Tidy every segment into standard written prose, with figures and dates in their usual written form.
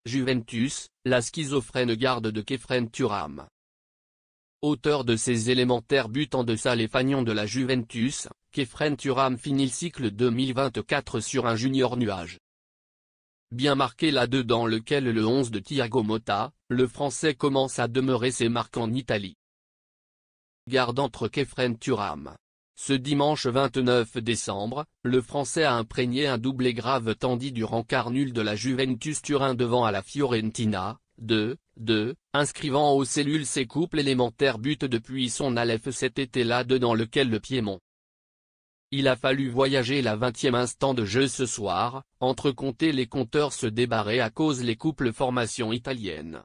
Juventus, la schizophrène garde de Khéphren Thuram. Auteur de ses élémentaires buts en deçà les fagnons de la Juventus, Khéphren Thuram finit le cycle 2024 sur un junior nuage. Bien marqué là-dedans lequel le 11 de Thiago Motta, le Français commence à demeurer ses marques en Italie. Garde entre Khéphren Thuram. Ce dimanche 29 décembre, le Français a imprégné un doublé grave tandis du rencard nul de la Juventus Turin devant à la Fiorentina, 2-2, inscrivant aux cellules ses couples élémentaires buts depuis son Aleph cet été-là dans lequel le Piémont. Il a fallu voyager la 20e instant de jeu ce soir, entre compter les compteurs se débarrer à cause les couples formations italiennes.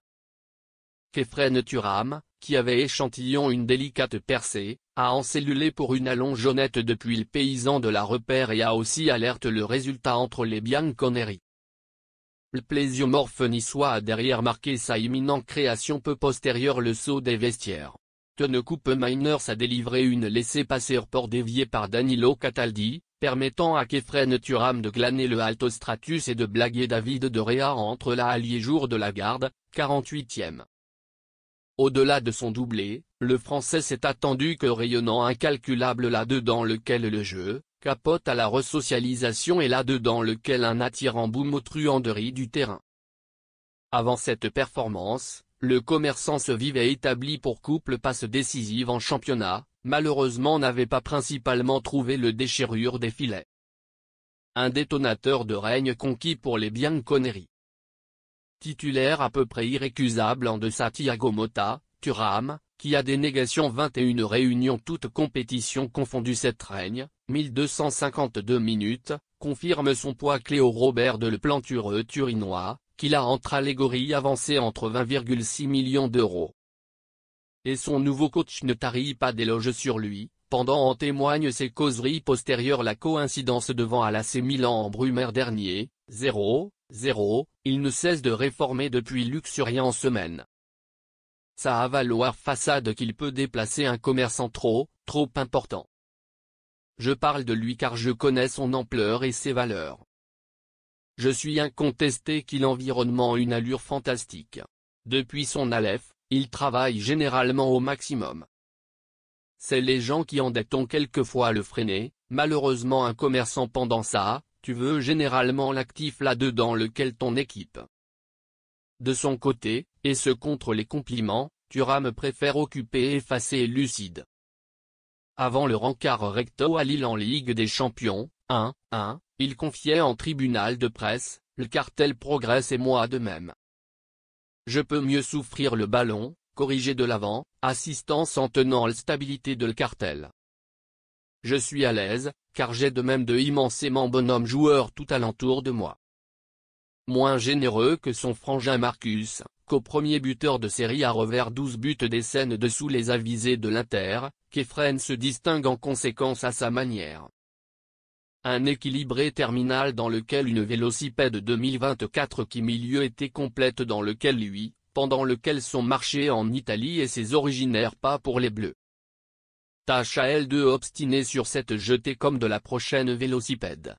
Khéphren Thuram, qui avait échantillon une délicate percée, a encellulé pour une allongeonnette depuis le paysan de la repère et a aussi alerte le résultat entre les bianconeri. Le plésiomorphe niçois a derrière marqué sa imminente création peu postérieure le saut des vestiaires. Coupe Miners a délivré une laissez-passer port dévié par Danilo Cataldi, permettant à Khéphren Thuram de glaner le Alto Stratus et de blaguer David de Réa entre la alliée jour de la garde, 48e. Au-delà de son doublé, le Français s'est attendu que rayonnant incalculable là-dedans lequel le jeu, capote à la resocialisation et là-dedans lequel un attirant boom aux truanderies du terrain. Avant cette performance, le commerçant se vivait établi pour couple passe décisive en championnat, malheureusement n'avait pas principalement trouvé le déchirure des filets. Un détonateur de règne conquis pour les bianconeri. Titulaire à peu près irrécusable en deçà Thiago Motta, Thuram, qui a des négations 21 réunions toutes compétitions confondues cette règne, 1252 minutes, confirme son poids clé au Robert de le plantureux turinois, qu'il a entre allégorie avancée entre 20,6 millions d'euros. Et son nouveau coach ne tarit pas d'éloges sur lui, pendant en témoignent ses causeries postérieures la coïncidence devant à l'AC Milan en Brumaire dernier, 0-0, il ne cesse de réformer depuis luxuriant en semaine. Ça a valoir façade qu'il peut déplacer un commerçant trop important. Je parle de lui car je connais son ampleur et ses valeurs. Je suis incontesté qu'il environnement une allure fantastique. Depuis son Aleph, il travaille généralement au maximum. C'est les gens qui endettent quelquefois le freiner, malheureusement un commerçant pendant ça, tu veux généralement l'actif là-dedans lequel ton équipe. De son côté, et ce contre les compliments, Thuram préfère occuper effacé et lucide. Avant le rencard recto à Lille en Ligue des Champions, 1-1, il confiait en tribunal de presse, le cartel progresse et moi de même. Je peux mieux souffrir le ballon, corriger de l'avant, assistance en tenant la stabilité de le cartel. Je suis à l'aise, car j'ai de même de immensément bonhommes joueurs tout alentour de moi. Moins généreux que son frangin Marcus, qu'au premier buteur de série à revers 12 buts des scènes dessous les avisés de l'Inter, Khéphren se distingue en conséquence à sa manière. Un équilibré terminal dans lequel une vélocipède 2024 qui milieu était complète dans lequel lui, pendant lequel son marché en Italie et ses originaires pas pour les Bleus. Tâche à elle de obstiner sur cette jetée comme de la prochaine vélocipède.